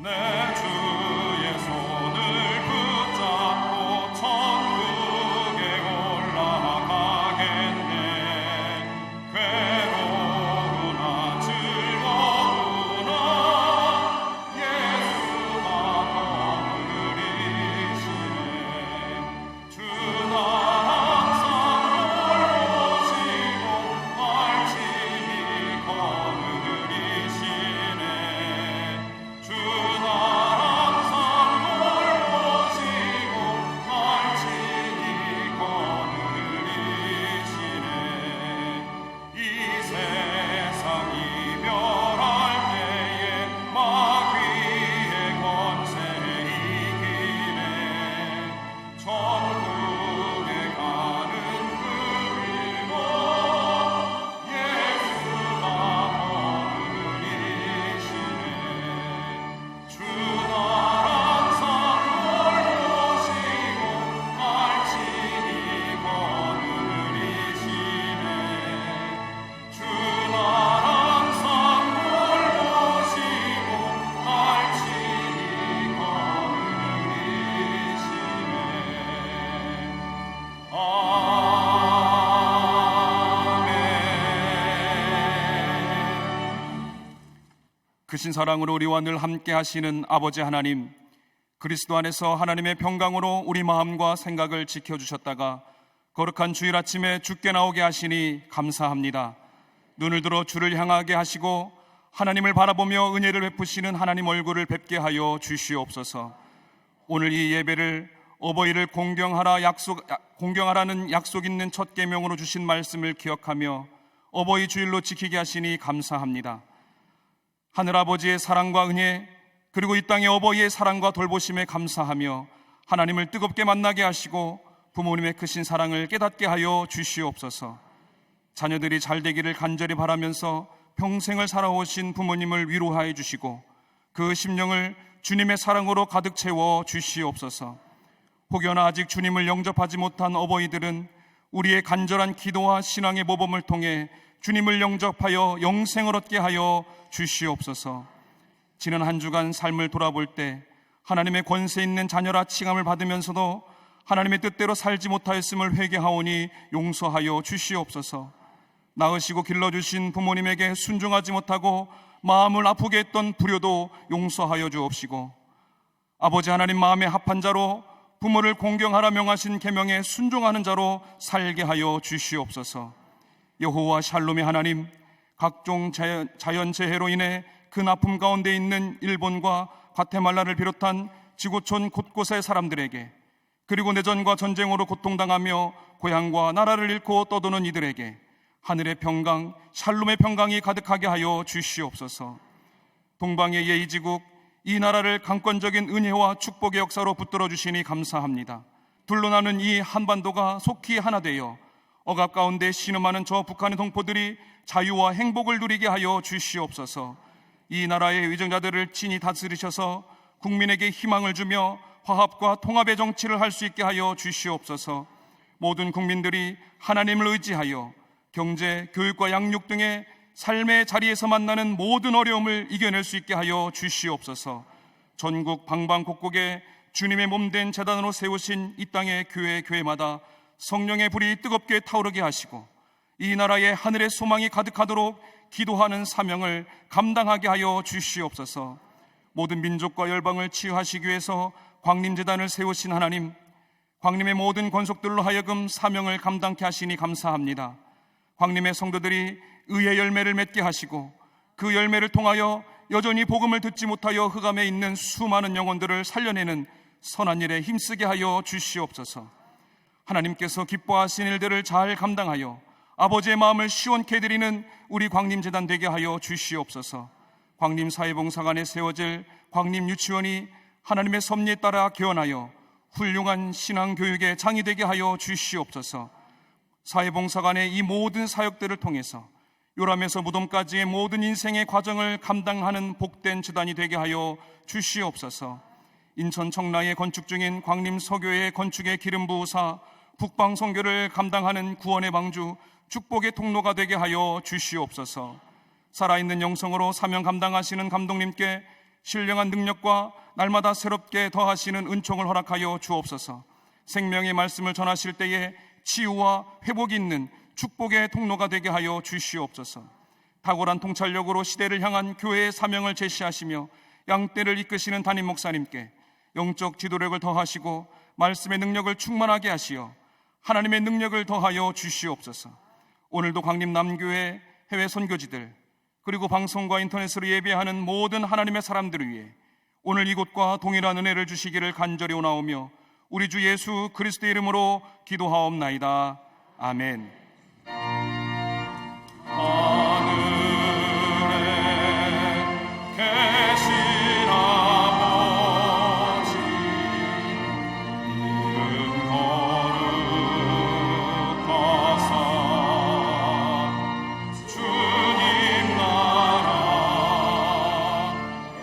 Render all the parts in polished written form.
내 주의 손을 붙잡고 천국에 올라가겠네. 괴로우나 즐거우나 예수가 거느리시네. 주나 항상 돌보시고 알지니 거느리시네. 주나 항상 돌보시고 알지니 거느리시네. 이 세상 이별할 때에 마귀의 권세 이기네. 천국에 가는 그 길로 예수가 거느리시네. 주나 항상 돌보시고 알지니 거느리시네. 주나 항상 돌보시고 알지니 거느리시네. 아멘. 크신 사랑으로 우리와 늘 함께 하시는 아버지 하나님, 그리스도 안에서 하나님의 평강으로 우리 마음과 생각을 지켜주셨다가 거룩한 주일 아침에 주께 나오게 하시니 감사합니다. 눈을 들어 주를 향하게 하시고 하나님을 바라보며 은혜를 베푸시는 하나님 얼굴을 뵙게 하여 주시옵소서. 오늘 이 예배를 어버이를 공경하라는 약속 있는 첫 계명으로 주신 말씀을 기억하며 어버이 주일로 지키게 하시니 감사합니다. 하늘아버지의 사랑과 은혜, 그리고 이 땅의 어버이의 사랑과 돌보심에 감사하며 하나님을 뜨겁게 만나게 하시고 부모님의 크신 사랑을 깨닫게 하여 주시옵소서. 자녀들이 잘 되기를 간절히 바라면서 평생을 살아오신 부모님을 위로하여 주시고 그 심령을 주님의 사랑으로 가득 채워 주시옵소서. 혹여나 아직 주님을 영접하지 못한 어버이들은 우리의 간절한 기도와 신앙의 모범을 통해 주님을 영접하여 영생을 얻게 하여 주시옵소서. 지난 한 주간 삶을 돌아볼 때 하나님의 권세 있는 자녀라 칭함을 받으면서도 하나님의 뜻대로 살지 못하였음을 회개하오니 용서하여 주시옵소서. 낳으시고 길러주신 부모님에게 순종하지 못하고 마음을 아프게 했던 불효도 용서하여 주옵시고, 아버지 하나님 마음에 합한 자로 부모를 공경하라 명하신 계명에 순종하는 자로 살게 하여 주시옵소서. 여호와 샬롬의 하나님, 각종 자연재해로 인해 큰 아픔 가운데 있는 일본과 과테말라를 비롯한 지구촌 곳곳의 사람들에게, 그리고 내전과 전쟁으로 고통당하며 고향과 나라를 잃고 떠도는 이들에게 하늘의 평강, 샬롬의 평강이 가득하게 하여 주시옵소서. 동방의 예의지국, 이 나라를 강권적인 은혜와 축복의 역사로 붙들어 주시니 감사합니다. 둘러나는 이 한반도가 속히 하나 되어 억압 가운데 신음하는 저 북한의 동포들이 자유와 행복을 누리게 하여 주시옵소서. 이 나라의 위정자들을 친히 다스리셔서 국민에게 희망을 주며 화합과 통합의 정치를 할 수 있게 하여 주시옵소서. 모든 국민들이 하나님을 의지하여 경제, 교육과 양육 등의 삶의 자리에서 만나는 모든 어려움을 이겨낼 수 있게 하여 주시옵소서. 전국 방방곡곡에 주님의 몸된 제단으로 세우신 이 땅의 교회마다 성령의 불이 뜨겁게 타오르게 하시고 이 나라의 하늘의 소망이 가득하도록 기도하는 사명을 감당하게 하여 주시옵소서. 모든 민족과 열방을 치유하시기 위해서 광림제단을 세우신 하나님, 광림의 모든 권속들로 하여금 사명을 감당케 하시니 감사합니다. 광림의 성도들이 의의 열매를 맺게 하시고 그 열매를 통하여 여전히 복음을 듣지 못하여 흑암에 있는 수많은 영혼들을 살려내는 선한 일에 힘쓰게 하여 주시옵소서. 하나님께서 기뻐하신 일들을 잘 감당하여 아버지의 마음을 시원케 해드리는 우리 광림재단 되게 하여 주시옵소서. 광림사회봉사관에 세워질 광림유치원이 하나님의 섭리에 따라 개원하여 훌륭한 신앙교육의 장이 되게 하여 주시옵소서. 사회봉사관의 이 모든 사역들을 통해서 요람에서 무덤까지의 모든 인생의 과정을 감당하는 복된 재단이 되게 하여 주시옵소서. 인천 청라에 건축 중인 광림서교회 건축의 기름 부으사 북방 선교를 감당하는 구원의 방주 축복의 통로가 되게 하여 주시옵소서. 살아있는 영성으로 사명 감당하시는 감독님께 신령한 능력과 날마다 새롭게 더하시는 은총을 허락하여 주옵소서. 생명의 말씀을 전하실 때에 치유와 회복이 있는 축복의 통로가 되게 하여 주시옵소서. 탁월한 통찰력으로 시대를 향한 교회의 사명을 제시하시며 양떼를 이끄시는 담임 목사님께 영적 지도력을 더하시고 말씀의 능력을 충만하게 하시어 하나님의 능력을 더하여 주시옵소서. 오늘도 광림 남교회 해외 선교지들 그리고 방송과 인터넷으로 예배하는 모든 하나님의 사람들을 위해 오늘 이곳과 동일한 은혜를 주시기를 간절히 원하오며 우리 주 예수 그리스도의 이름으로 기도하옵나이다. 아멘. 하늘에 계신 아버지, 이름 거룩하사 주님 나라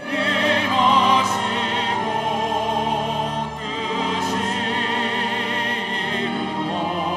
임하시고 뜻이 이루어지이다.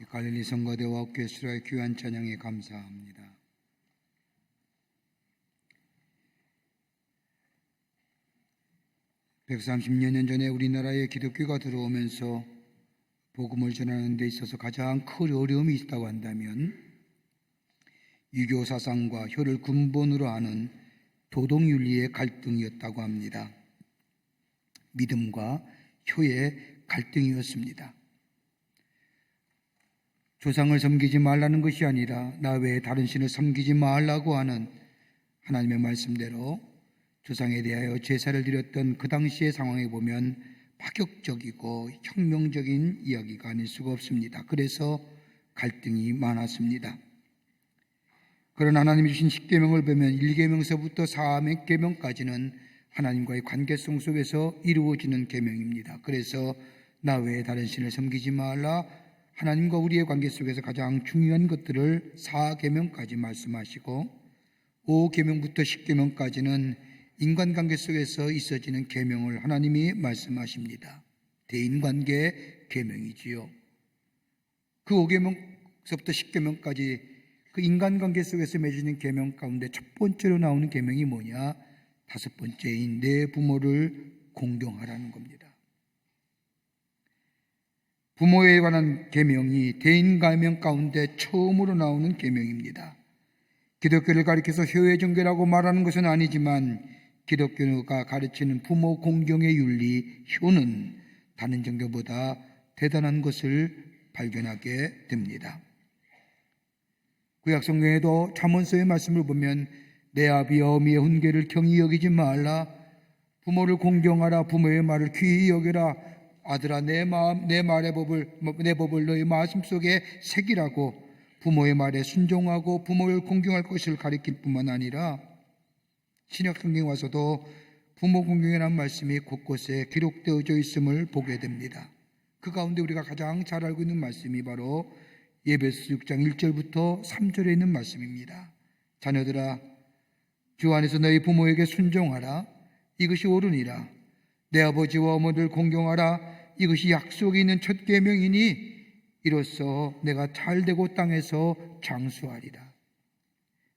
갈릴리 성가대와 오케스트라의 귀한 찬양에 감사합니다. (130여 년) 전에 우리나라에 기독교가 들어오면서 복음을 전하는 데 있어서 가장 큰 어려움이 있다고 한다면 유교 사상과 효를 근본으로 하는 도덕윤리의 갈등이었다고 합니다. 믿음과 효의 갈등이었습니다. 조상을 섬기지 말라는 것이 아니라 나 외에 다른 신을 섬기지 말라고 하는 하나님의 말씀대로 조상에 대하여 제사를 드렸던 그 당시의 상황에 보면 파격적이고 혁명적인 이야기가 아닐 수가 없습니다. 그래서 갈등이 많았습니다. 그러나 하나님이 주신 10계명을 보면 1계명서부터 4계명까지는 하나님과의 관계성 속에서 이루어지는 계명입니다. 그래서 나 외에 다른 신을 섬기지 말라, 하나님과 우리의 관계 속에서 가장 중요한 것들을 4계명까지 말씀하시고 5계명부터 10계명까지는 인간관계 속에서 있어지는 계명을 하나님이 말씀하십니다. 대인관계 계명이지요. 그 5계명서부터 10계명까지 그 인간관계 속에서 맺어지는 계명 가운데 첫 번째로 나오는 계명이 뭐냐? 5번째인 내 부모를 공경하라는 겁니다. 부모에 관한 계명이 대인가명 가운데 처음으로 나오는 계명입니다. 기독교를 가리켜서 효의 종교라고 말하는 것은 아니지만 기독교가 가르치는 부모 공경의 윤리, 효는 다른 종교보다 대단한 것을 발견하게 됩니다. 구약성경에도 잠언서의 말씀을 보면 내 아비 어미의 훈계를 경히 여기지 말라, 부모를 공경하라, 부모의 말을 귀히 여겨라, 아들아 내 법을 너의 마음속에 새기라고 부모의 말에 순종하고 부모를 공경할 것을 가리킬 뿐만 아니라 신약성경에 와서도 부모 공경이라는 말씀이 곳곳에 기록되어져 있음을 보게 됩니다. 그 가운데 우리가 가장 잘 알고 있는 말씀이 바로 에베소 6장 1절부터 3절에 있는 말씀입니다. 자녀들아 주 안에서 너희 부모에게 순종하라, 이것이 옳으니라. 내 아버지와 어머니를 공경하라, 이것이 약속이 있는 첫 계명이니 이로써 내가 잘되고 땅에서 장수하리라.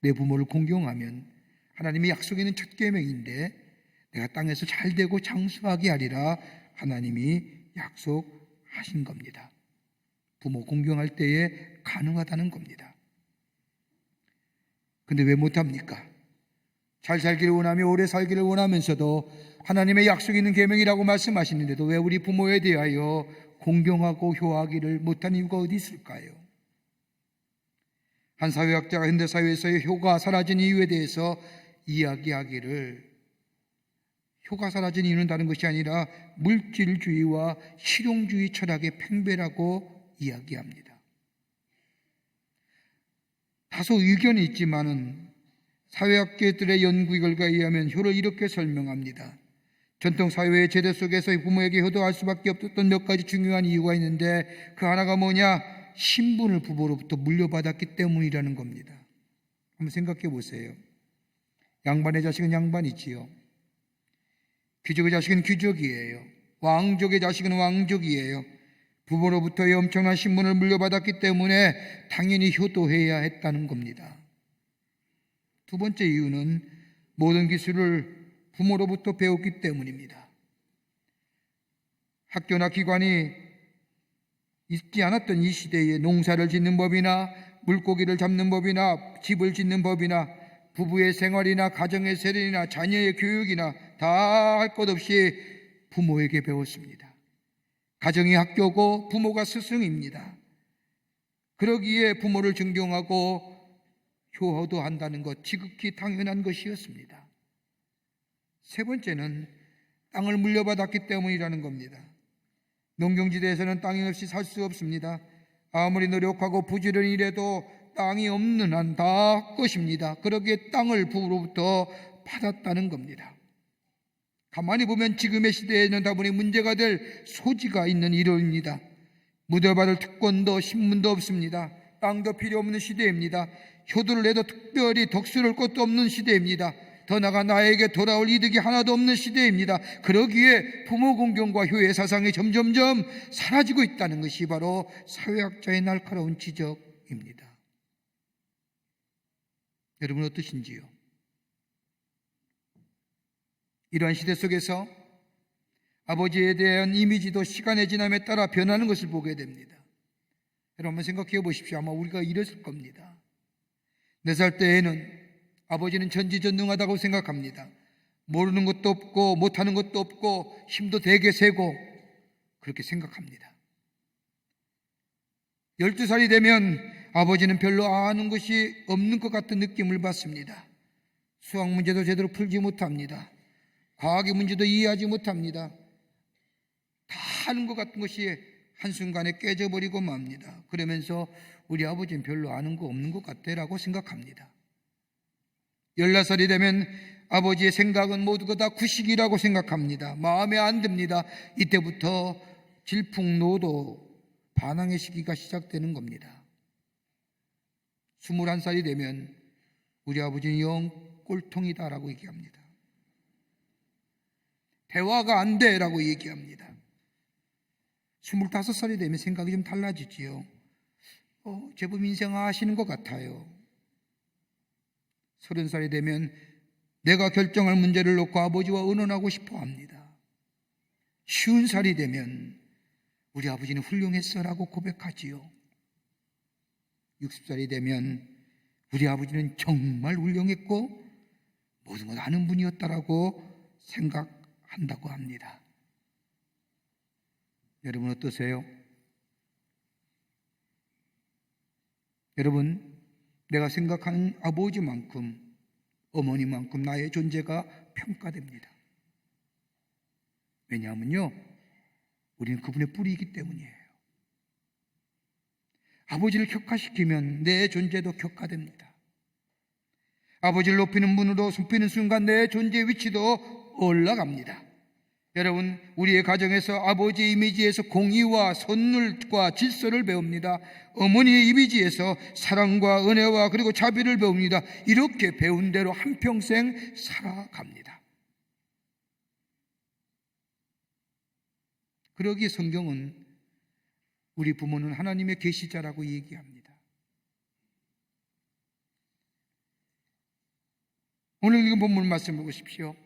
내 부모를 공경하면 하나님이 약속이 있는 첫 계명인데 내가 땅에서 잘되고 장수하게 하리라 하나님이 약속하신 겁니다. 부모 공경할 때에 가능하다는 겁니다. 근데 왜 못합니까? 잘 살기를 원하며 오래 살기를 원하면서도 하나님의 약속이 있는 계명이라고 말씀하시는데도 왜 우리 부모에 대하여 공경하고 효하기를 못한 이유가 어디 있을까요? 한 사회학자가 현대사회에서의 효가 사라진 이유에 대해서 이야기하기를, 효가 사라진 이유는 다른 것이 아니라 물질주의와 실용주의 철학의 팽배라고 이야기합니다. 다소 의견이 있지만은 사회학계들의 연구 결과에 의하면 효를 이렇게 설명합니다. 전통 사회의 제도 속에서 부모에게 효도할 수밖에 없었던 몇 가지 중요한 이유가 있는데 그 하나가 뭐냐? 신분을 부모로부터 물려받았기 때문이라는 겁니다. 한번 생각해 보세요. 양반의 자식은 양반이지요. 귀족의 자식은 귀족이에요. 왕족의 자식은 왕족이에요. 부모로부터의 엄청난 신분을 물려받았기 때문에 당연히 효도해야 했다는 겁니다. 두 번째 이유는 모든 기술을 부모로부터 배웠기 때문입니다. 학교나 기관이 있지 않았던 이 시대에 농사를 짓는 법이나 물고기를 잡는 법이나 집을 짓는 법이나 부부의 생활이나 가정의 세련이나 자녀의 교육이나 다 할 것 없이 부모에게 배웠습니다. 가정이 학교고 부모가 스승입니다. 그러기에 부모를 존경하고 효도 한다는 것 지극히 당연한 것이었습니다. 세 번째는 땅을 물려받았기 때문이라는 겁니다. 농경지대에서는 땅이 없이 살 수 없습니다. 아무리 노력하고 부지런히 일해도 땅이 없는 한 다 것입니다. 그러기에 땅을 부모로부터 받았다는 겁니다. 가만히 보면 지금의 시대에는 다분히 문제가 될 소지가 있는 이론입니다. 물려받을 특권도 신분도 없습니다. 땅도 필요 없는 시대입니다. 효도를 해도 특별히 덕스러울 것도 없는 시대입니다. 더 나아가 나에게 돌아올 이득이 하나도 없는 시대입니다. 그러기에 부모 공경과 효의 사상이 점점점 사라지고 있다는 것이 바로 사회학자의 날카로운 지적입니다. 여러분 어떠신지요? 이러한 시대 속에서 아버지에 대한 이미지도 시간의 지남에 따라 변하는 것을 보게 됩니다. 여러분 한번 생각해 보십시오. 아마 우리가 이랬을 겁니다. 4살 때에는 아버지는 전지전능하다고 생각합니다. 모르는 것도 없고 못하는 것도 없고 힘도 되게 세고 그렇게 생각합니다. 12살이 되면 아버지는 별로 아는 것이 없는 것 같은 느낌을 받습니다. 수학 문제도 제대로 풀지 못합니다. 과학의 문제도 이해하지 못합니다. 다 아는 것 같은 것이 한순간에 깨져버리고 맙니다. 그러면서 우리 아버지는 별로 아는 거 없는 것 같다라고 생각합니다. 14살이 되면 아버지의 생각은 모두가 다 구식이라고 생각합니다. 마음에 안 듭니다. 이때부터 질풍노도 반항의 시기가 시작되는 겁니다. 21살이 되면 우리 아버지는 영 꼴통이다라고 얘기합니다. 대화가 안 돼라고 얘기합니다. 25살이 되면 생각이 좀 달라지지요. 제법 인생하시는 것 같아요. 30살이 되면 내가 결정할 문제를 놓고 아버지와 의논하고 싶어 합니다. 50살이 되면 우리 아버지는 훌륭했어라고 고백하지요. 60살이 되면 우리 아버지는 정말 훌륭했고 모든 걸 아는 분이었다라고 생각한다고 합니다. 여러분 어떠세요? 여러분, 내가 생각하는 아버지만큼 어머니만큼 나의 존재가 평가됩니다. 왜냐하면요, 우리는 그분의 뿌리이기 때문이에요. 아버지를 격화시키면 내 존재도 격화됩니다. 아버지를 높이는 분으로 높이는 순간 내 존재의 위치도 올라갑니다. 여러분, 우리의 가정에서 아버지의 이미지에서 공의와 선율과 질서를 배웁니다. 어머니의 이미지에서 사랑과 은혜와 그리고 자비를 배웁니다. 이렇게 배운 대로 한평생 살아갑니다. 그러기에 성경은 우리 부모는 하나님의 계시자라고 얘기합니다. 오늘 읽은 본문 말씀을 보십시오.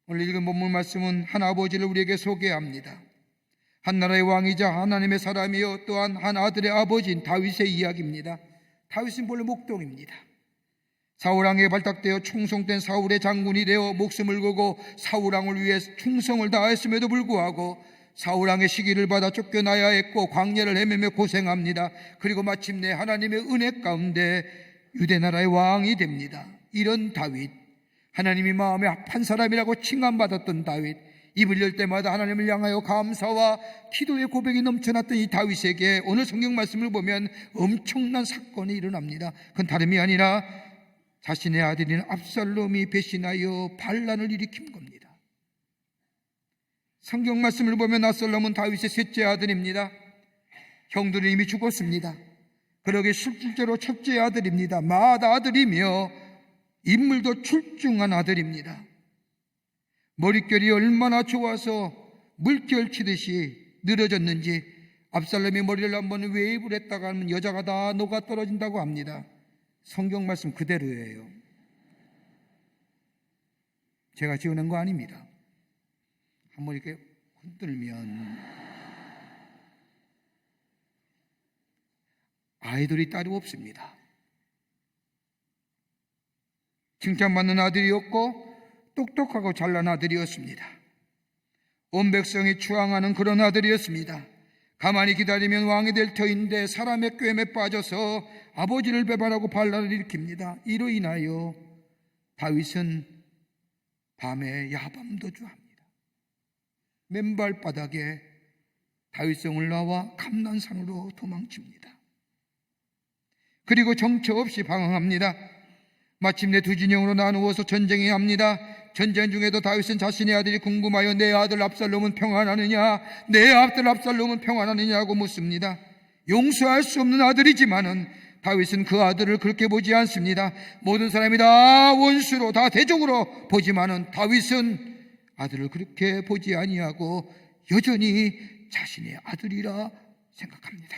오늘 읽은 본문 말씀은 한 아버지를 우리에게 소개합니다. 한 나라의 왕이자 하나님의 사람이요 또한 한 아들의 아버지인 다윗의 이야기입니다. 다윗은 본래 목동입니다. 사울왕에게 발탁되어 충성된 사울의 장군이 되어 목숨을 걸고 사울왕을 위해 충성을 다했음에도 불구하고 사울왕의 시기를 받아 쫓겨나야 했고 광야를 헤매며 고생합니다. 그리고 마침내 하나님의 은혜 가운데 유대나라의 왕이 됩니다. 이런 다윗, 하나님이 마음에 합한 사람이라고 칭함받았던 다윗, 입을 열 때마다 하나님을 향하여 감사와 기도의 고백이 넘쳐났던 이 다윗에게 오늘 성경 말씀을 보면 엄청난 사건이 일어납니다. 그건 다름이 아니라 자신의 아들인 압살롬이 배신하여 반란을 일으킨 겁니다. 성경 말씀을 보면 압살롬은 다윗의 셋째 아들입니다. 형들은 이미 죽었습니다. 그러게 실질적으로 첫째 아들입니다. 맏아들이며 인물도 출중한 아들입니다. 머릿결이 얼마나 좋아서 물결 치듯이 늘어졌는지 압살롬의 머리를 한번 웨이브를 했다가 하면 여자가 다 녹아 떨어진다고 합니다. 성경 말씀 그대로예요. 제가 지어낸 거 아닙니다. 한번 이렇게 흔들면 아이돌이 따로 없습니다. 칭찬받는 아들이었고 똑똑하고 잘난 아들이었습니다. 온 백성이 추앙하는 그런 아들이었습니다. 가만히 기다리면 왕이 될 터인데 사람의 꾀에 빠져서 아버지를 배반하고 반란을 일으킵니다. 이로 인하여 다윗은 밤에 야밤도주합니다. 맨발 바닥에 다윗성을 나와 감난산으로 도망칩니다. 그리고 정처 없이 방황합니다. 마침내 두 진영으로 나누어서 전쟁해야 합니다. 전쟁 중에도 다윗은 자신의 아들이 궁금하여 내 아들 압살롬은 평안하느냐, 내 아들 압살롬은 평안하느냐고 묻습니다. 용서할 수 없는 아들이지만은 다윗은 그 아들을 그렇게 보지 않습니다. 모든 사람이 다 원수로, 다 대적으로 보지만은 다윗은 아들을 그렇게 보지 아니하고 여전히 자신의 아들이라 생각합니다.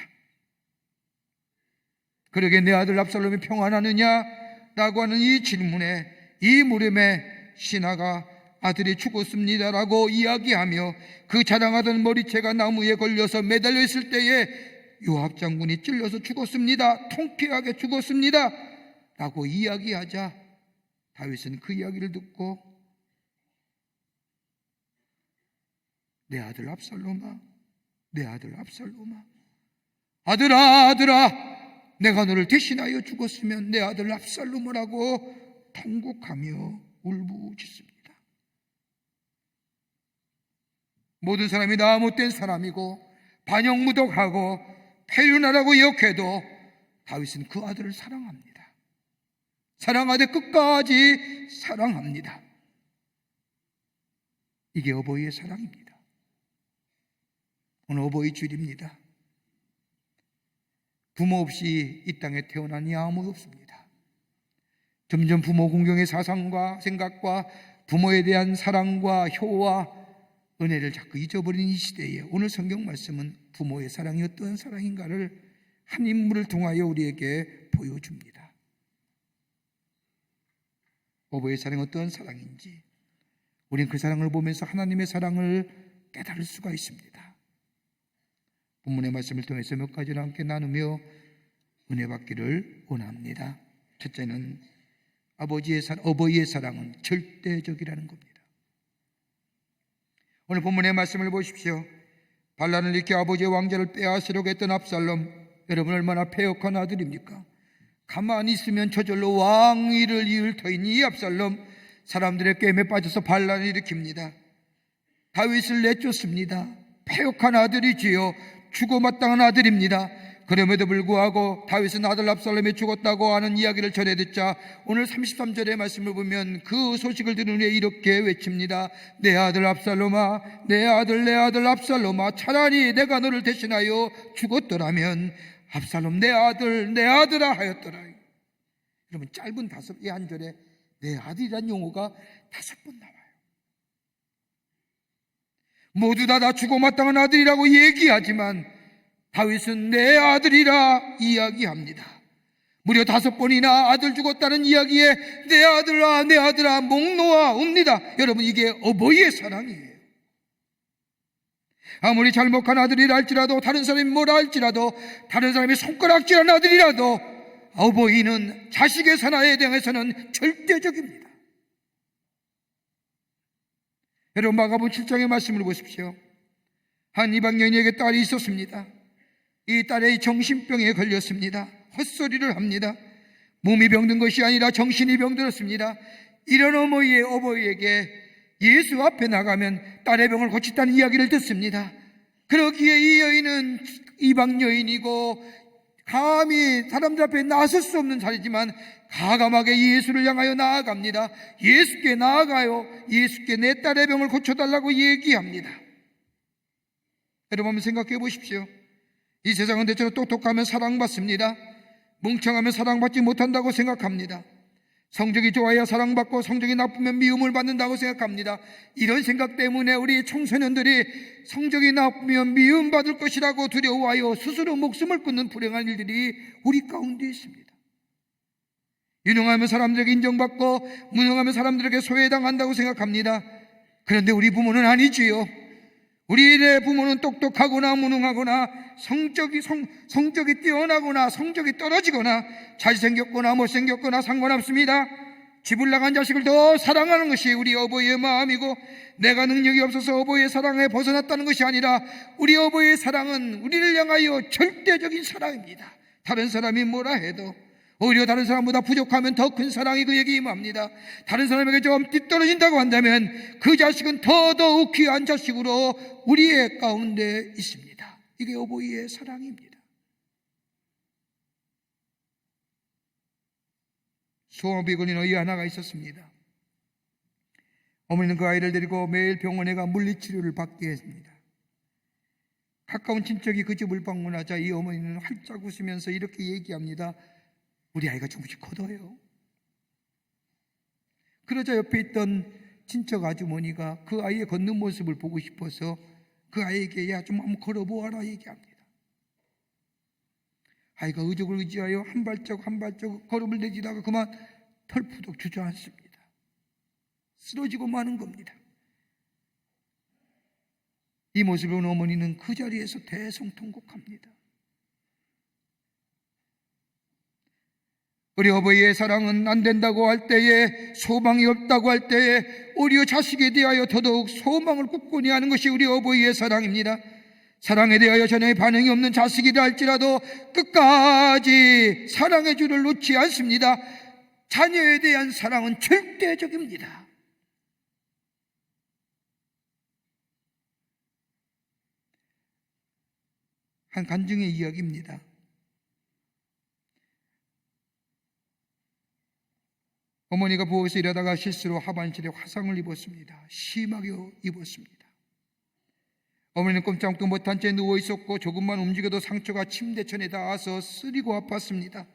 그러게 내 아들 압살롬이 평안하느냐? 라고 하는 이 질문에, 이 물음에 신하가 아들이 죽었습니다라고 이야기하며 그 자랑하던 머리채가 나무에 걸려서 매달려 있을 때에 요압 장군이 찔려서 죽었습니다, 통쾌하게 죽었습니다 라고 이야기하자 다윗은 그 이야기를 듣고 내 아들 압살롬아, 내 아들 압살롬아, 아들아, 아들아, 내가 너를 대신하여 죽었으면 내 아들 압살롬을 하고 통곡하며 울부짖습니다. 모든 사람이 다 못된 사람이고 반역무덕하고 폐륜하라고 욕해도 다윗은 그 아들을 사랑합니다. 사랑하되 끝까지 사랑합니다. 이게 어버이의 사랑입니다. 오늘 어버이 주일입니다. 부모 없이 이 땅에 태어나니 아무도 없습니다. 점점 부모 공경의 사상과 생각과 부모에 대한 사랑과 효와 은혜를 자꾸 잊어버린 이 시대에 오늘 성경 말씀은 부모의 사랑이 어떤 사랑인가를 한 인물을 통하여 우리에게 보여줍니다. 어버이의 사랑이 어떤 사랑인지 우리는 그 사랑을 보면서 하나님의 사랑을 깨달을 수가 있습니다. 본문의 말씀을 통해서 몇 가지를 함께 나누며 은혜 받기를 원합니다. 첫째는 어버이의 사랑은 절대적이라는 겁니다. 오늘 본문의 말씀을 보십시오. 반란을 일으켜 아버지의 왕자를 빼앗으려고 했던 압살롬, 여러분 얼마나 패역한 아들입니까? 가만히 있으면 저절로 왕위를 이을 터인 이 압살롬, 사람들의 게임에 빠져서 반란을 일으킵니다. 다윗을 내쫓습니다. 패역한 아들이지요. 죽어마땅한 아들입니다. 그럼에도 불구하고 다윗은 아들 압살롬이 죽었다고 하는 이야기를 전해 듣자 오늘 33절의 말씀을 보면 그 소식을 들은 후에 이렇게 외칩니다. 내 아들 압살롬아, 내 아들 압살롬아, 차라리 내가 너를 대신하여 죽었더라면 압살롬 내 아들아 하였더라. 여러분 짧은 이 한 절에 내 아들이란 용어가 5번 나와요. 모두 다 죽어마땅한 아들이라고 얘기하지만 다윗은 내 아들이라 이야기합니다. 무려 5번이나 아들 죽었다는 이야기에 내 아들아 목 놓아 웁니다. 여러분 이게 어버이의 사랑이에요. 아무리 잘못한 아들이라 할지라도, 다른 사람이 뭐라 할지라도, 다른 사람이 손가락질한 아들이라도 어버이는 자식의 사랑에 대해서는 절대적입니다. 여러분 마가복음 7장의 말씀을 보십시오. 한 이방 여인에게 딸이 있었습니다. 이 딸의 정신병에 걸렸습니다. 헛소리를 합니다. 몸이 병든 것이 아니라 정신이 병들었습니다. 이런 어버이에게 예수 앞에 나가면 딸의 병을 고친다는 이야기를 듣습니다. 그러기에 이 여인은 이방 여인이고 감히 사람들 앞에 나설 수 없는 자리지만 가감하게 예수를 향하여 나아갑니다. 예수께 나아가요. 예수께 내 딸의 병을 고쳐달라고 얘기합니다. 여러분 한번 생각해 보십시오. 이 세상은 대체로 똑똑하면 사랑받습니다. 멍청하면 사랑받지 못한다고 생각합니다. 성적이 좋아야 사랑받고 성적이 나쁘면 미움을 받는다고 생각합니다. 이런 생각 때문에 우리 청소년들이 성적이 나쁘면 미움받을 것이라고 두려워하여 스스로 목숨을 끊는 불행한 일들이 우리 가운데 있습니다. 유능하면 사람들에게 인정받고 무능하면 사람들에게 소외당한다고 생각합니다. 그런데 우리 부모는 아니지요. 우리의 부모는 똑똑하거나 무능하거나 성적이 뛰어나거나 성적이 떨어지거나 잘생겼거나 못생겼거나 상관없습니다. 집을 나간 자식을 더 사랑하는 것이 우리 어버이의 마음이고, 내가 능력이 없어서 어버이의 사랑에 벗어났다는 것이 아니라 우리 어버이의 사랑은 우리를 향하여 절대적인 사랑입니다. 다른 사람이 뭐라 해도 오히려 다른 사람보다 부족하면 더 큰 사랑이 그에게 임합니다. 다른 사람에게 좀 뒤떨어진다고 한다면 그 자식은 더더욱 귀한 자식으로 우리의 가운데 있습니다. 이게 어버이의 사랑입니다. 소아비 걸린 아이 하나가 있었습니다. 어머니는 그 아이를 데리고 매일 병원에 가 물리치료를 받게 했습니다. 가까운 친척이 그 집을 방문하자 이 어머니는 활짝 웃으면서 이렇게 얘기합니다. 우리 아이가 조금씩 커져요. 그러자 옆에 있던 친척 아주머니가 그 아이의 걷는 모습을 보고 싶어서 그 아이에게 야, 좀 한번 걸어보아라 얘기합니다. 아이가 의족을 의지하여 한 발자국 한 발자국 걸음을 내지다가 그만 털푸덕 주저앉습니다. 쓰러지고 마는 겁니다. 이 모습을 본 어머니는 그 자리에서 대성통곡합니다. 우리 어버이의 사랑은 안 된다고 할 때에, 소망이 없다고 할 때에 우리 자식에 대하여 더더욱 소망을 굳건히 하는 것이 우리 어버이의 사랑입니다. 사랑에 대하여 전혀 반응이 없는 자식이라 할지라도 끝까지 사랑의 줄을 놓지 않습니다. 자녀에 대한 사랑은 절대적입니다. 한 간증의 이야기입니다. 어머니가 부엌에서 일하다가 실수로 하반신에 화상을 입었습니다. 심하게 입었습니다. 어머니는 꼼짝도 못한 채 누워있었고 조금만 움직여도 상처가 침대천에 닿아서 쓰리고 아팠습니다.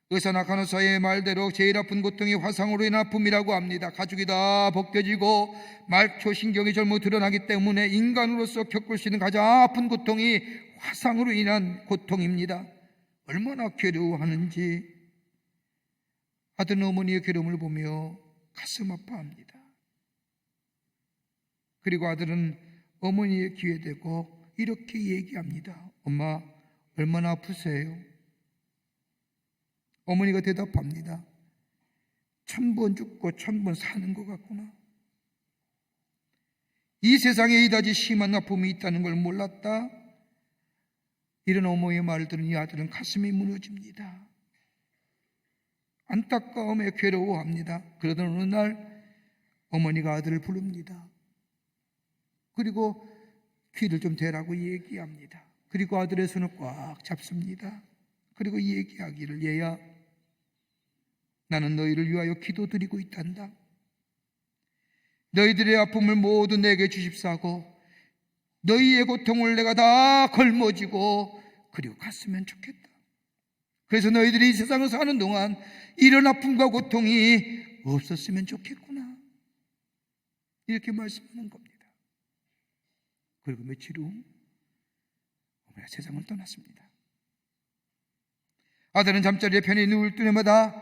의사나 간호사의 말대로 제일 아픈 고통이 화상으로 인한 아픔이라고 합니다. 가죽이 다 벗겨지고 말초신경이 전부 드러나기 때문에 인간으로서 겪을 수 있는 가장 아픈 고통이 화상으로 인한 고통입니다. 얼마나 괴로워하는지 아들은 어머니의 괴로움을 보며 가슴 아파합니다. 그리고 아들은 어머니의 귀에 대고 이렇게 얘기합니다. 엄마, 얼마나 아프세요? 어머니가 대답합니다. 1000번 죽고 1000번 사는 것 같구나. 이 세상에 이다지 심한 아픔이 있다는 걸 몰랐다. 이런 어머니의 말을 들은 이 아들은 가슴이 무너집니다. 안타까움에 괴로워합니다. 그러던 어느 날 어머니가 아들을 부릅니다. 그리고 귀를 좀 대라고 얘기합니다. 그리고 아들의 손을 꽉 잡습니다. 그리고 얘기하기를, 얘야, 나는 너희를 위하여 기도드리고 있단다. 너희들의 아픔을 모두 내게 주십사고 너희의 고통을 내가 다 걸머지고 그리고 갔으면 좋겠다. 그래서 너희들이 이 세상을 사는 동안 이런 아픔과 고통이 없었으면 좋겠구나. 이렇게 말씀하는 겁니다. 그리고 며칠 후 어머니가 세상을 떠났습니다. 아들은 잠자리에 편히 누울 때마다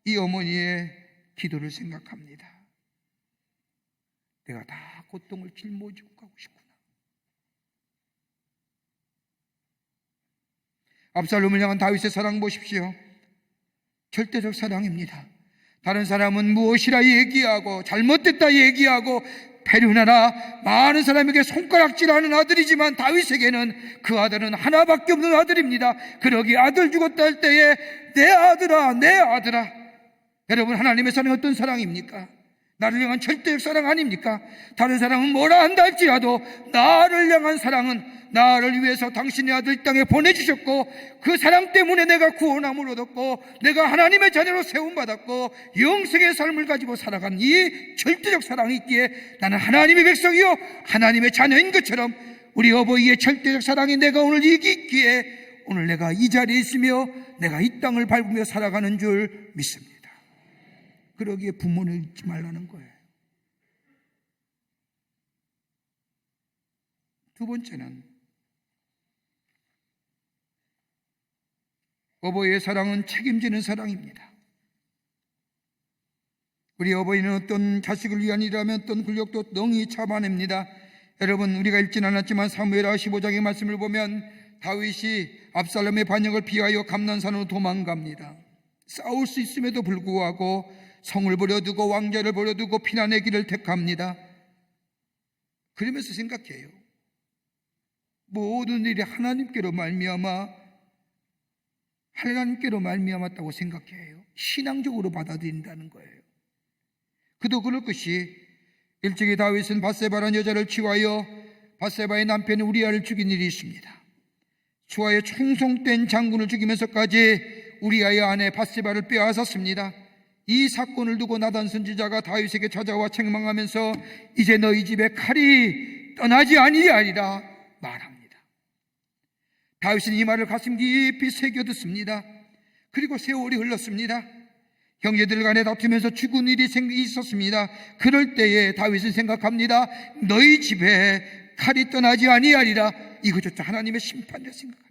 이 어머니의 기도를 생각합니다. 내가 다 고통을 짊어지고 가고 싶구나. 압살롬을 향한 다윗의 사랑 보십시오. 절대적 사랑입니다. 다른 사람은 무엇이라 얘기하고 잘못됐다 얘기하고 배려나라 많은 사람에게 손가락질하는 아들이지만 다윗에게는 그 아들은 하나밖에 없는 아들입니다. 그러기에 아들 죽었다 할 때에 내 아들아, 내 아들아. 여러분, 하나님의 사랑은 어떤 사랑입니까? 나를 향한 절대적 사랑 아닙니까? 다른 사람은 뭐라 한다 할지라도 나를 향한 사랑은 나를 위해서 당신의 아들 땅에 보내주셨고 그 사랑 때문에 내가 구원함을 얻었고 내가 하나님의 자녀로 세움받았고 영생의 삶을 가지고 살아간 이 절대적 사랑이 있기에 나는 하나님의 백성이요 하나님의 자녀인 것처럼 우리 어버이의 절대적 사랑이 내가 오늘 있기에 오늘 내가 이 자리에 있으며 내가 이 땅을 밟으며 살아가는 줄 믿습니다. 그러기에 부모를 잊지 말라는 거예요. 두 번째는 어버이의 사랑은 책임지는 사랑입니다. 우리 어버이는 어떤 자식을 위한 일이라면 어떤 굴욕도 능히 참아냅니다. 여러분, 우리가 읽진 않았지만 사무엘하 15장의 말씀을 보면 다윗이 압살롬의 반역을 피하여 감난산으로 도망갑니다. 싸울 수 있음에도 불구하고 성을 버려두고 왕자를 버려두고 피난의 길을 택합니다. 그러면서 생각해요. 모든 일이 하나님께로 말미암았다고 생각해요. 신앙적으로 받아들인다는 거예요. 그도 그럴 것이 일찍이 다윗은 밧세바라는 여자를 취하여 밧세바의 남편 우리아를 죽인 일이 있습니다. 추하의 총성된 장군을 죽이면서까지 우리아의 아내 밧세바를 빼앗았습니다. 이 사건을 두고 나단 선지자가 다윗에게 찾아와 책망하면서 이제 너희 집에 칼이 떠나지 아니하리라 말합니다. 다윗은 이 말을 가슴 깊이 새겨 듣습니다. 그리고 세월이 흘렀습니다. 형제들 간에 다투면서 죽은 일이 있었습니다. 그럴 때에 다윗은 생각합니다. 너희 집에 칼이 떠나지 아니하리라. 이것조차 하나님의 심판이라 생각합니다.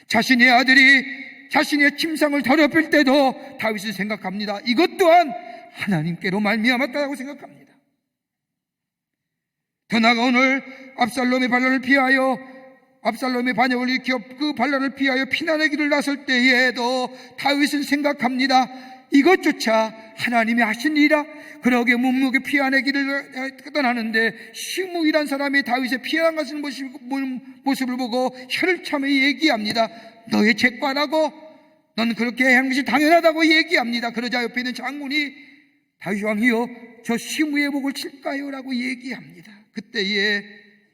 자신의 아들이 자신의 침상을 더럽힐 때도 다윗은 생각합니다. 이것 또한 하나님께로 말미암았다고 생각합니다. 더 나아가 오늘 압살롬의 반란을 피하여 압살롬의 반역을 일으켜 그 반란을 피하여 피난의 길을 나설 때에도 다윗은 생각합니다. 이것조차 하나님이 하신 일이라. 그러게 묵묵히 피난의 길을 떠나는데 시므이란 사람이 다윗의 피난가는 모습을 보고 혀를 차며 얘기합니다. 너의 책관하고 넌 그렇게 하는 것이 당연하다고 얘기합니다. 그러자 옆에 있는 장군이 다윗 왕이여 저 시므이의 목을 칠까요? 라고 얘기합니다. 그때에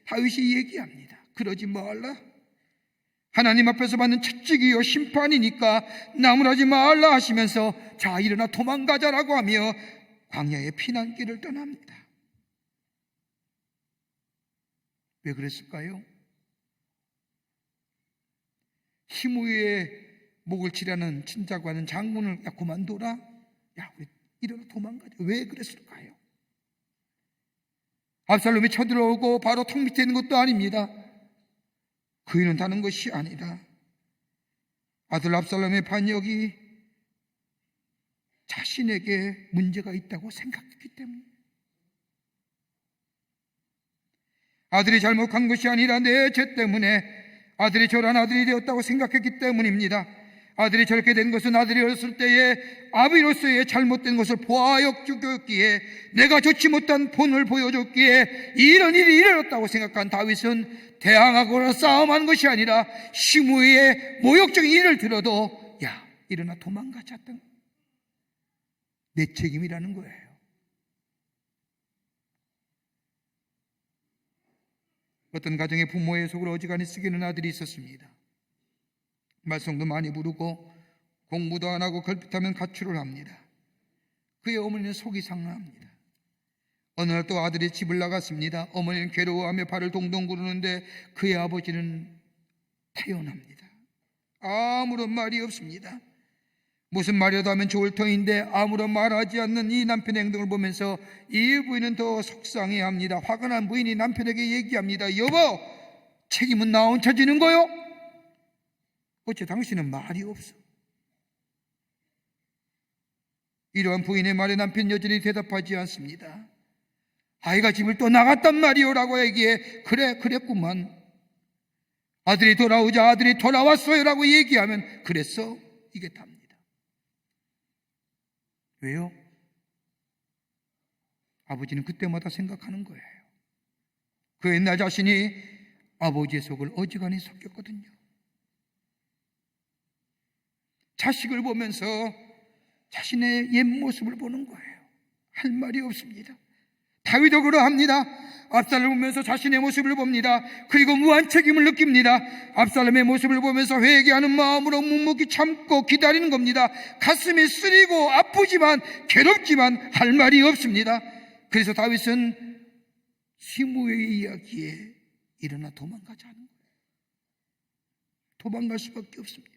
다윗이 얘기합니다. 그러지 말라. 하나님 앞에서 받는 채찍이요 심판이니까 나무라지 말라 하시면서 자 일어나 도망가자라고 하며 광야의 피난길을 떠납니다. 왜 그랬을까요? 시므이의 목을 치라는 친자관은 장군을 야 그만둬라. 야 우리 일어나 도망가자. 왜 그랬을까요? 압살롬이 쳐들어오고 바로 턱 밑에 있는 것도 아닙니다. 그이는 다른 것이 아니라 아들 압살롬의 반역이 자신에게 문제가 있다고 생각했기 때문입니다. 아들이 잘못한 것이 아니라 내 죄 때문에 아들이 저런 아들이 되었다고 생각했기 때문입니다. 아들이 저렇게 된 것은 아들이 어렸을 때에 아비로서의 잘못된 것을 보아여 죽였기에 내가 좋지 못한 본을 보여줬기에 이런 일이 일어났다고 생각한 다윗은 대항하거나 싸움하는 것이 아니라 시므이의 모욕적인 일을 들어도 야 일어나 도망가자. 내 책임이라는 거예요. 어떤 가정의 부모의 속을 어지간히 쓰기는 아들이 있었습니다. 말썽도 많이 부르고 공부도 안 하고 걸핏하면 가출을 합니다. 그의 어머니는 속이 상합니다. 어느 날 또 아들이 집을 나갔습니다. 어머니는 괴로워하며 발을 동동 구르는데 그의 아버지는 태연합니다. 아무런 말이 없습니다. 무슨 말이라도 하면 좋을 터인데 아무런 말하지 않는 이 남편의 행동을 보면서 이 부인은 더 속상해합니다. 화가 난 부인이 남편에게 얘기합니다. 여보, 책임은 나 혼자 지는 거요? 어째 당신은 말이 없어? 이러한 부인의 말에 남편 여전히 대답하지 않습니다. 아이가 집을 또 나갔단 말이오라고 얘기해. 그래 그랬구만. 아들이 돌아오자 아들이 돌아왔어요 라고 얘기하면 그랬어? 이게 답니다. 왜요? 아버지는 그때마다 생각하는 거예요. 그 옛날 자신이 아버지의 속을 어지간히 섞였거든요. 자식을 보면서 자신의 옛 모습을 보는 거예요. 할 말이 없습니다. 다윗도 그러합니다. 압살롬을 보면서 자신의 모습을 봅니다. 그리고 무한 책임을 느낍니다. 압살롬의 모습을 보면서 회개하는 마음으로 묵묵히 참고 기다리는 겁니다. 가슴이 쓰리고 아프지만 괴롭지만 할 말이 없습니다. 그래서 다윗은 시므이의 이야기에 일어나 도망가자 하는 거예요. 도망갈 수밖에 없습니다.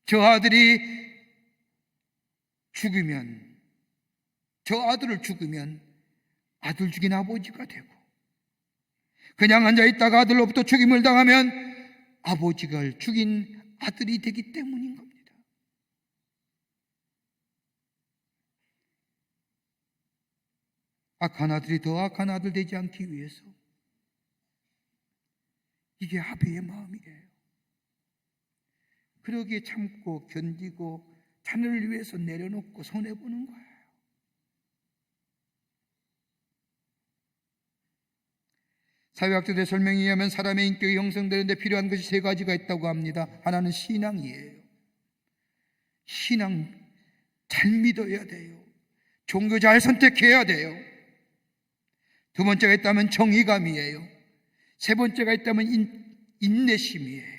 저 아들이 죽으면, 저 아들을 죽으면 아들 죽인 아버지가 되고, 그냥 앉아있다가 아들로부터 죽임을 당하면 아버지가 죽인 아들이 되기 때문인 겁니다. 악한 아들이 더 악한 아들 되지 않기 위해서 이게 아비의 마음이에요. 그러기에 참고 견디고 자녀를 위해서 내려놓고 손해보는 거예요. 사회학자들의 설명에 의하면 사람의 인격이 형성되는데 필요한 것이 세 가지가 있다고 합니다. 하나는 신앙이에요. 신앙 잘 믿어야 돼요. 종교 잘 선택해야 돼요. 두 번째가 있다면 정의감이에요. 세 번째가 있다면 인내심이에요.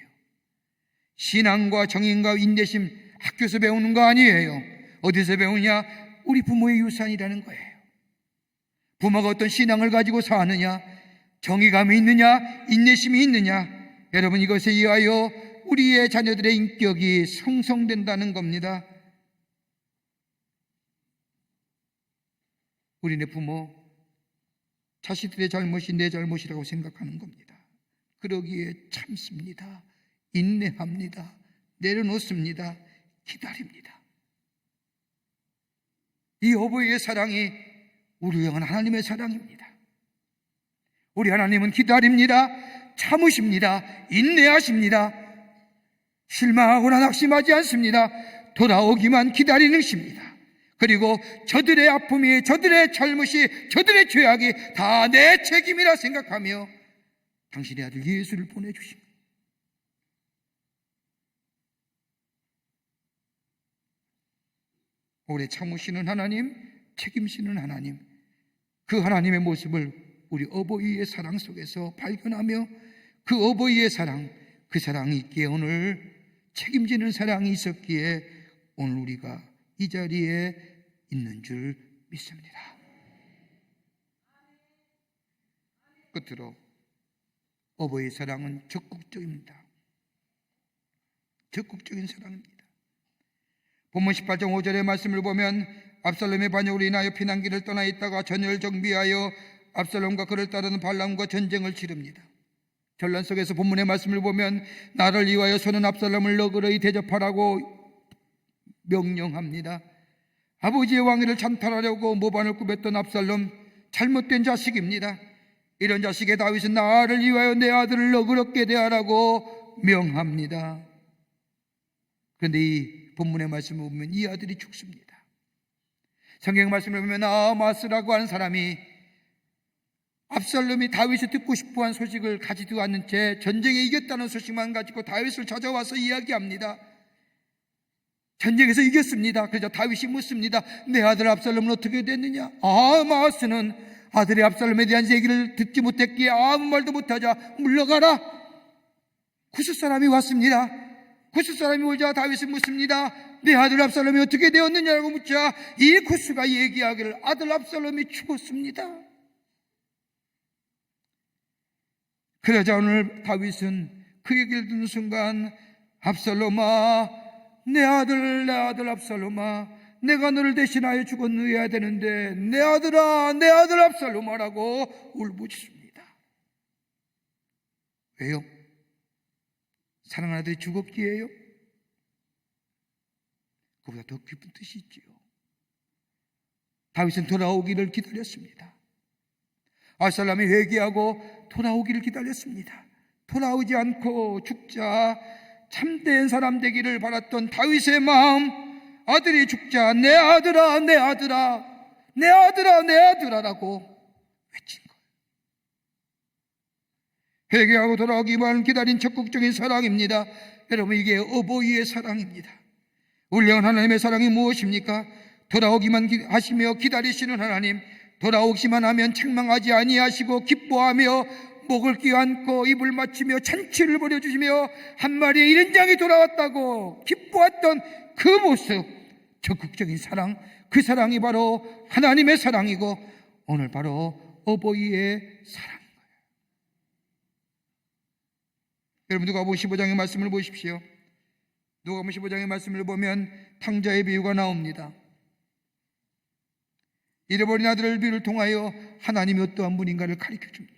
신앙과 정의감과 인내심 학교에서 배우는 거 아니에요. 어디서 배우냐? 우리 부모의 유산이라는 거예요. 부모가 어떤 신앙을 가지고 사느냐, 정의감이 있느냐, 인내심이 있느냐, 여러분 이것에 의하여 우리의 자녀들의 인격이 형성된다는 겁니다. 우리네 부모, 자식들의 잘못이 내 잘못이라고 생각하는 겁니다. 그러기에 참습니다. 인내합니다. 내려놓습니다. 기다립니다. 이 어버이의 사랑이 우리 향한 하나님의 사랑입니다. 우리 하나님은 기다립니다. 참으십니다. 인내하십니다. 실망하거나 낙심하지 않습니다. 돌아오기만 기다리는 십니다. 그리고 저들의 아픔이, 저들의 잘못이, 저들의 죄악이 다 내 책임이라 생각하며 당신의 아들 예수를 보내주십니다. 오래 참으시는 하나님, 책임지는 하나님, 그 하나님의 모습을 우리 어버이의 사랑 속에서 발견하며 그 어버이의 사랑, 그 사랑이 있기에 오늘 책임지는 사랑이 있었기에 오늘 우리가 이 자리에 있는 줄 믿습니다. 끝으로 어버이의 사랑은 적극적입니다. 적극적인 사랑입니다. 본문 18장 5절의 말씀을 보면 압살롬의 반역으로 인하여 피난길을 떠나 있다가 전열을 정비하여 압살롬과 그를 따르는 발람과 전쟁을 치릅니다. 전란 속에서 본문의 말씀을 보면 나를 위하여 서는 압살롬을 너그러이 대접하라고 명령합니다. 아버지의 왕위를 찬탈하려고 모반을 꾸몄던 압살롬, 잘못된 자식입니다. 이런 자식의 다윗은 나를 위하여 내 아들을 너그럽게 대하라고 명합니다. 그런데 이 본문의 말씀을 보면 이 아들이 죽습니다. 성경 말씀을 보면 아마스라고 하는 사람이 압살롬이 다윗이 듣고 싶어한 소식을 가지도 않는 채 전쟁에 이겼다는 소식만 가지고 다윗을 찾아와서 이야기합니다. 전쟁에서 이겼습니다. 그래서 다윗이 묻습니다. 내 아들 압살롬은 어떻게 됐느냐? 아마스는 아들의 압살롬에 대한 얘기를 듣지 못했기에 아무 말도 못하자 물러가라. 구스 사람이 왔습니다. 구스 사람이 오자 다윗은 묻습니다. 내 아들 압살롬이 어떻게 되었느냐고 묻자 이 구스가 얘기하기를 아들 압살롬이 죽었습니다. 그러자 오늘 다윗은 그 얘기를 듣는 순간 압살롬아, 내 아들 압살롬아, 내가 너를 대신하여 죽었느야 되는데 내 아들아, 내 아들 압살롬아라고 울부짖습니다. 왜요? 사랑하는 아들이 죽었기에요? 그보다 더 깊은 뜻이 있지요. 다윗은 돌아오기를 기다렸습니다. 압살롬이 회개하고 돌아오기를 기다렸습니다. 돌아오지 않고 죽자 참된 사람 되기를 바랐던 다윗의 마음, 아들이 죽자 내 아들아, 내 아들아, 내 아들아, 내 아들아라고 외친 거예요. 회개하고 돌아오기만 기다린 적극적인 사랑입니다. 여러분, 이게 어버이의 사랑입니다. 울려온 하나님의 사랑이 무엇입니까? 돌아오기만 하시며 기다리시는 하나님, 돌아오기만 하면 책망하지 아니하시고 기뻐하며 목을 끼얹고 입을 맞추며 잔치를 벌여주시며 한 마리의 일인장이 돌아왔다고 기뻐했던 그 모습, 적극적인 사랑, 그 사랑이 바로 하나님의 사랑이고 오늘 바로 어버이의 사랑인 거예요. 여러분, 누가복음 15장의 말씀을 보십시오. 누가복음 15장의 말씀을 보면 탕자의 비유가 나옵니다. 잃어버린 아들을 비유를 통하여 하나님이 어떠한 분인가를 가르쳐 줍니다.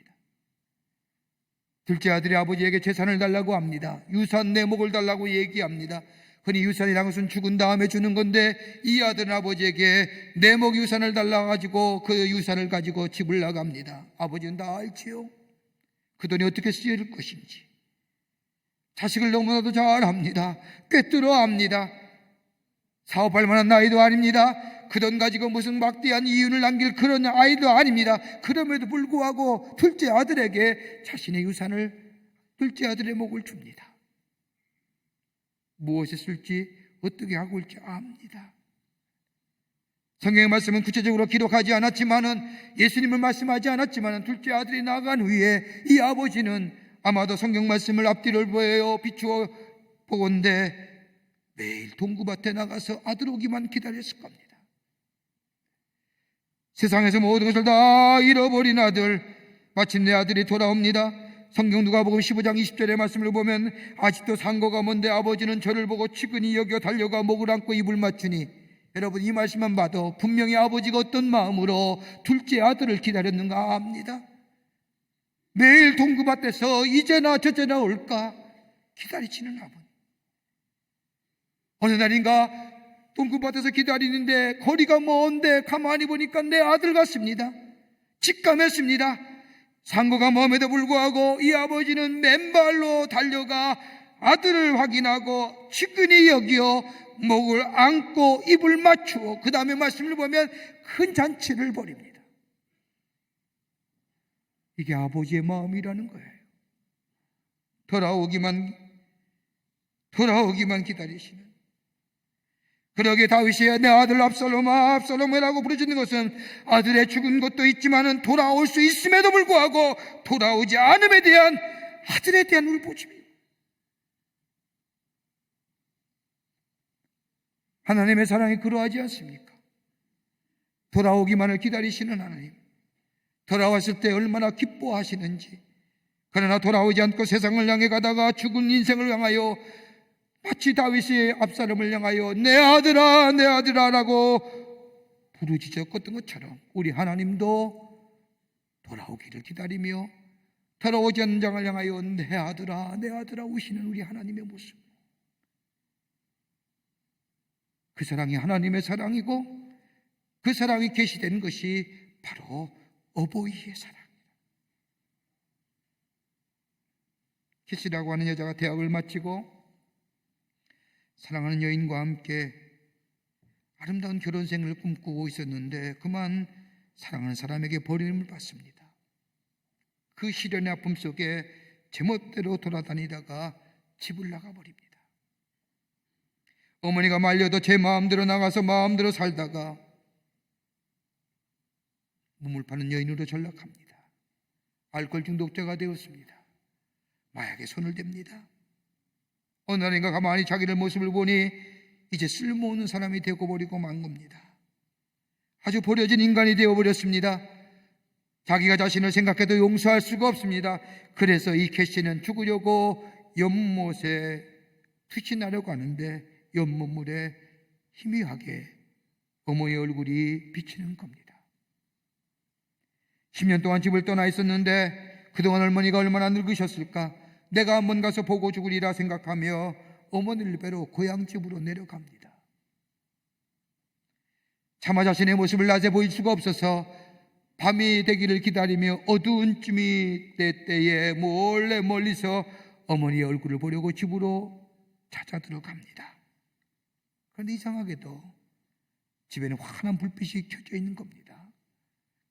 둘째 아들이 아버지에게 재산을 달라고 합니다. 유산 내목을 달라고 얘기합니다. 흔히 유산이라는 것은 죽은 다음에 주는 건데 이 아들은 아버지에게 내목 유산을 달라가지고 그 유산을 가지고 집을 나갑니다. 아버지는 다 알지요. 그 돈이 어떻게 쓰일 것인지. 자식을 너무나도 잘 압니다. 꿰뚫어 압니다. 사업할 만한 나이도 아닙니다. 그 돈 가지고 무슨 막대한 이윤을 남길 그런 아이도 아닙니다. 그럼에도 불구하고 둘째 아들에게 자신의 유산을, 둘째 아들의 목을 줍니다. 무엇에 쓸지 어떻게 하고 올지 압니다. 성경의 말씀은 구체적으로 기록하지 않았지만은, 예수님을 말씀하지 않았지만은 둘째 아들이 나간 후에 이 아버지는 아마도 성경 말씀을 앞뒤를 보여 비추어 보건대 매일 동구밭에 나가서 아들 오기만 기다렸을 겁니다. 세상에서 모든 것을 다 잃어버린 아들, 마침내 아들이 돌아옵니다. 성경 누가복음 15장 20절의 말씀을 보면 아직도 상고가 먼데 아버지는 저를 보고 측은히 여겨 달려가 목을 안고 입을 맞추니, 여러분 이 말씀만 봐도 분명히 아버지가 어떤 마음으로 둘째 아들을 기다렸는가 압니다. 매일 동구밭에서 이제나 저제나 올까 기다리시는 아버지. 어느 날인가 동구밭에서 기다리는데 거리가 먼데 가만히 보니까 내 아들 같습니다. 직감했습니다. 상고가 몸에도 불구하고 이 아버지는 맨발로 달려가 아들을 확인하고 측은히 여기어 목을 안고 입을 맞추어 그 다음에 말씀을 보면 큰 잔치를 벌입니다. 이게 아버지의 마음이라는 거예요. 돌아오기만 기다리시는. 그러게 다윗이 내 아들 압살롬아 압살롬이라고 부르짖는 것은 아들의 죽은 것도 있지만은 돌아올 수 있음에도 불구하고 돌아오지 않음에 대한 아들에 대한 울부짖입니다. 하나님의 사랑이 그러하지 않습니까? 돌아오기만을 기다리시는 하나님, 돌아왔을 때 얼마나 기뻐하시는지. 그러나 돌아오지 않고 세상을 향해 가다가 죽은 인생을 향하여 마치 다윗이 압살롬을 향하여 내 아들아 내 아들아 라고 부르짖었던 것처럼 우리 하나님도 돌아오기를 기다리며 돌아오지 않는 자를 향하여 내 아들아 내 아들아 우시는 우리 하나님의 모습. 그 사랑이 하나님의 사랑이고 그 사랑이 계시된 것이 바로 어버이의 사랑입니다. 캐시라고 하는 여자가 대학을 마치고 사랑하는 여인과 함께 아름다운 결혼생을 꿈꾸고 있었는데 그만 사랑하는 사람에게 버림을 받습니다. 그 시련의 아픔 속에 제멋대로 돌아다니다가 집을 나가버립니다. 어머니가 말려도 제 마음대로 나가서 마음대로 살다가 몸을 파는 여인으로 전락합니다. 알코올 중독자가 되었습니다. 마약에 손을 댑니다. 어느 날인가 가만히 자기의 모습을 보니 이제 쓸모없는 사람이 되어버리고 만 겁니다. 아주 버려진 인간이 되어버렸습니다. 자기가 자신을 생각해도 용서할 수가 없습니다. 그래서 이 캐시는 죽으려고 연못에 투신하려고 하는데 연못물에 희미하게 어머니의 얼굴이 비치는 겁니다. 10년 동안 집을 떠나 있었는데 그동안 어머니가 얼마나 늙으셨을까? 내가 한번 가서 보고 죽으리라 생각하며 어머니를 뵈러 고향집으로 내려갑니다. 차마 자신의 모습을 낮에 보일 수가 없어서 밤이 되기를 기다리며 어두운 쯤이 때에 몰래 멀리서 어머니의 얼굴을 보려고 집으로 찾아 들어갑니다. 그런데 이상하게도 집에는 환한 불빛이 켜져 있는 겁니다.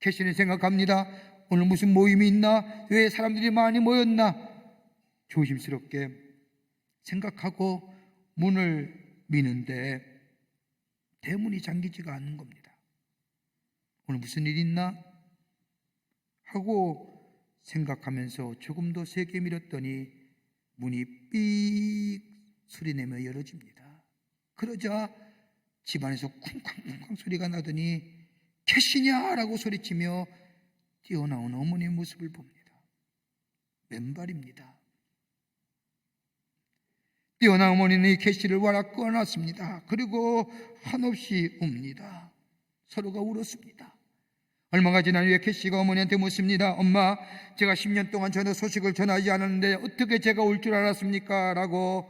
캐시는 생각합니다. 오늘 무슨 모임이 있나? 왜 사람들이 많이 모였나? 조심스럽게 생각하고 문을 미는데 대문이 잠기지가 않는 겁니다. 오늘 무슨 일 있나? 하고 생각하면서 조금 더 세게 밀었더니 문이 삑 소리내며 열어집니다. 그러자 집안에서 쿵쾅쿵쾅 소리가 나더니 캐시냐? 라고 소리치며 뛰어나온 어머니의 모습을 봅니다. 맨발입니다. 뛰어난 어머니는 이 캐시를 와락 꺼놨습니다. 그리고 한없이 웁니다. 서로가 울었습니다. 얼마가 지난 후에 캐시가 어머니한테 묻습니다. 엄마, 제가 10년 동안 전혀 소식을 전하지 않았는데 어떻게 제가 올 줄 알았습니까? 라고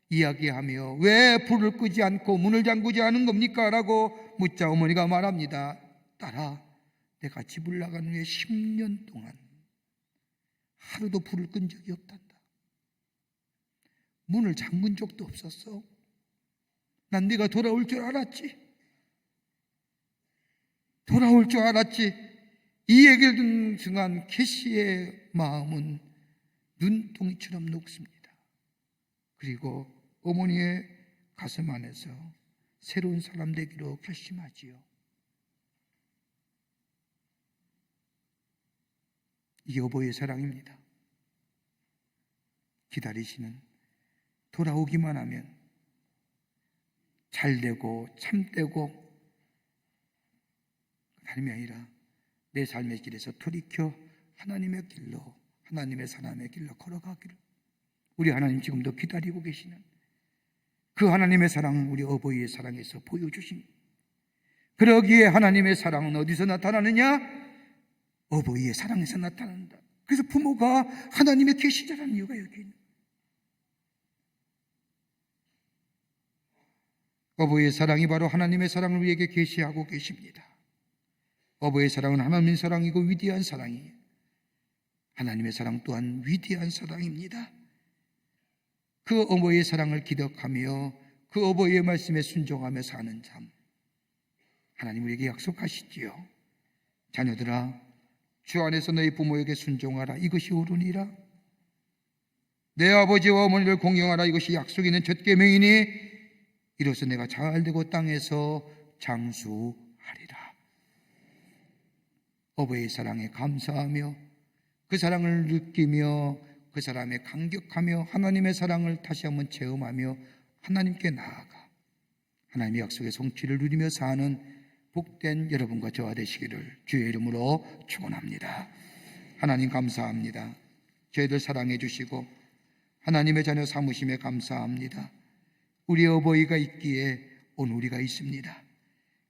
이야기하며 왜 불을 끄지 않고 문을 잠그지 않은 겁니까? 라고 묻자 어머니가 말합니다. 딸아, 내가 집을 나간 후에 10년 동안 하루도 불을 끈 적이 없단다. 문을 잠근 적도 없었어. 난 네가 돌아올 줄 알았지. 돌아올 줄 알았지. 이 얘기를 듣는 순간 캐시의 마음은 눈동이처럼 녹습니다. 그리고 어머니의 가슴 안에서 새로운 사람 되기로 결심하지요. 이 여보의 사랑입니다. 기다리시는, 돌아오기만 하면 잘되고 참되고 하나님이 아니라 내 삶의 길에서 돌이켜 하나님의 길로 하나님의 사랑의 길로 걸어가기를 우리 하나님 지금도 기다리고 계시는 그 하나님의 사랑, 우리 어버이의 사랑에서 보여주십니다. 그러기에 하나님의 사랑은 어디서 나타나느냐? 어버이의 사랑에서 나타난다. 그래서 부모가 하나님의 계시자라는 이유가 여기 있는 거예요. 어버이의 사랑이 바로 하나님의 사랑을 우리에게 계시하고 계십니다. 어버이의 사랑은 하나님의 사랑이고 위대한 사랑이에요. 하나님의 사랑 또한 위대한 사랑입니다. 그 어버이의 사랑을 기억하며 그 어버이의 말씀에 순종하며 사는 삶, 하나님 우리에게 약속하시지요. 자녀들아, 주 안에서 너희 부모에게 순종하라. 이것이 옳으니라. 내 아버지와 어머니를 공경하라. 이것이 약속 있는 첫 계명이니 이로써 내가 잘되고 땅에서 장수하리라. 어버이의 사랑에 감사하며 그 사랑을 느끼며 그 사람에 감격하며 하나님의 사랑을 다시 한번 체험하며 하나님께 나아가 하나님의 약속의 성취를 누리며 사는 복된 여러분과 저와 되시기를 주의 이름으로 축원합니다. 하나님 감사합니다. 저희들 사랑해 주시고 하나님의 자녀 삼으심에 감사합니다. 우리 어버이가 있기에 오늘 우리가 있습니다.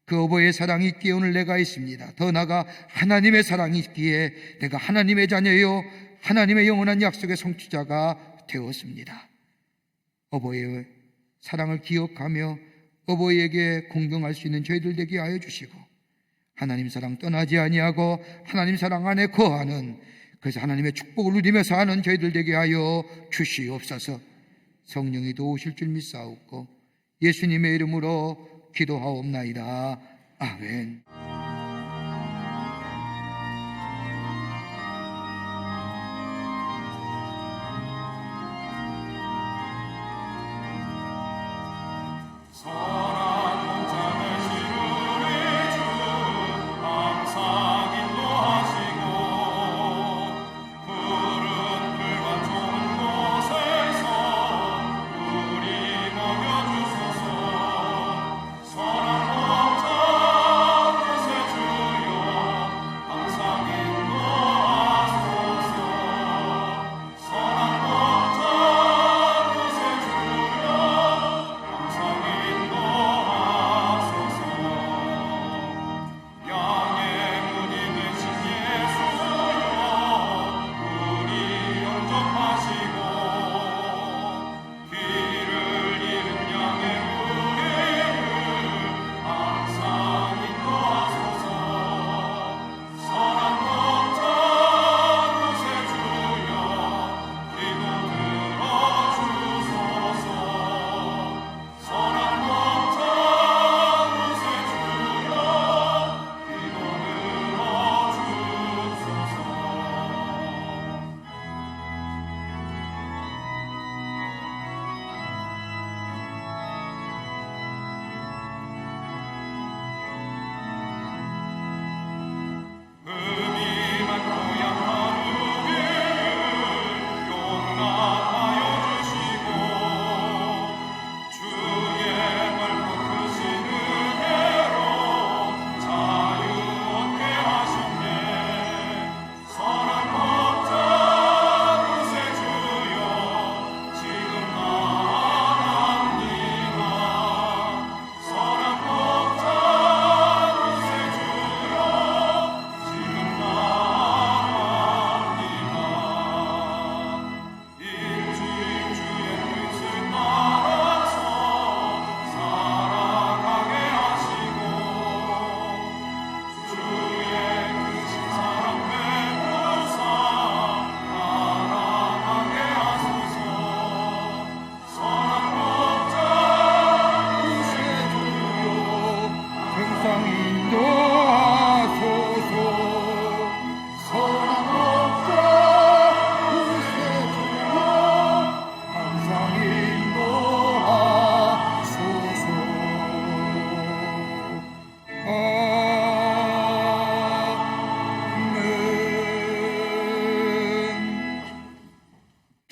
그 어버이의 사랑이 있기에 오늘 내가 있습니다. 더 나아가 하나님의 사랑이 있기에 내가 하나님의 자녀요 하나님의 영원한 약속의 성취자가 되었습니다. 어버이의 사랑을 기억하며 어버이에게 공경할 수 있는 저희들 되게 하여 주시고 하나님 사랑 떠나지 아니하고 하나님 사랑 안에 거하는, 그래서 하나님의 축복을 누리며 사는 저희들 되게 하여 주시옵소서. 성령이 도우실 줄 믿사옵고 예수님의 이름으로 기도하옵나이다. 아멘.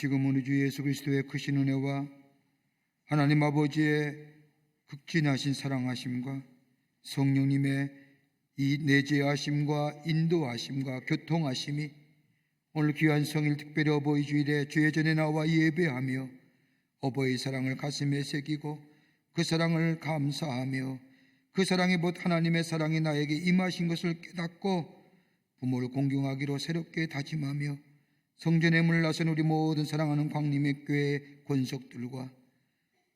지금은 우리 주 예수 그리스도의 크신 은혜와 하나님 아버지의 극진하신 사랑하심과 성령님의 이 내재하심과 인도하심과 교통하심이 오늘 귀한 성일 특별히 어버이 주일에 주의 전에 나와 예배하며 어버이 사랑을 가슴에 새기고 그 사랑을 감사하며 그 사랑이 곧 하나님의 사랑이 나에게 임하신 것을 깨닫고 부모를 공경하기로 새롭게 다짐하며 성전에 물러선 우리 모든 사랑하는 광림의 교회 권속들과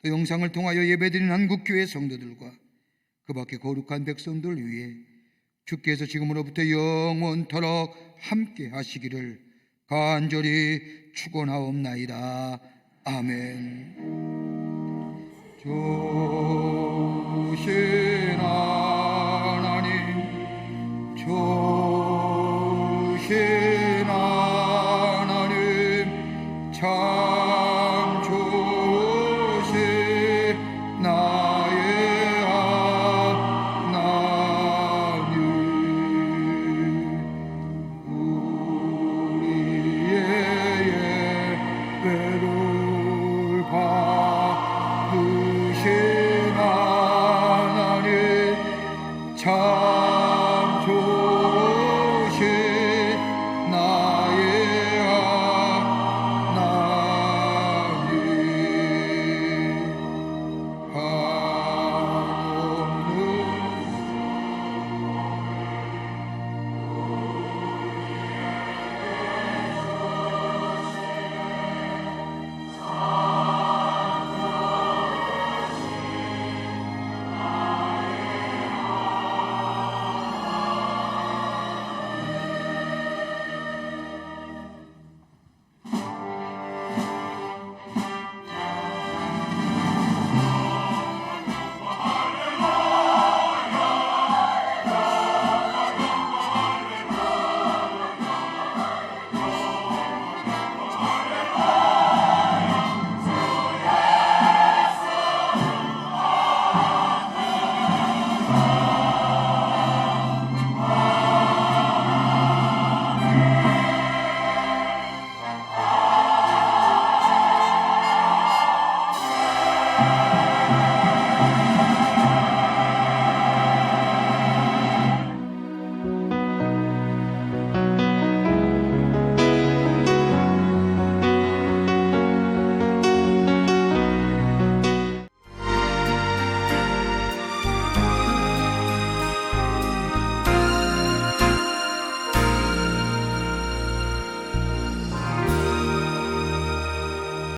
또 영상을 통하여 예배드리는 한국교회 성도들과 그 밖에 거룩한 백성들 위해 주께서 지금으로부터 영원토록 함께 하시기를 간절히 축원하옵나이다. 아멘.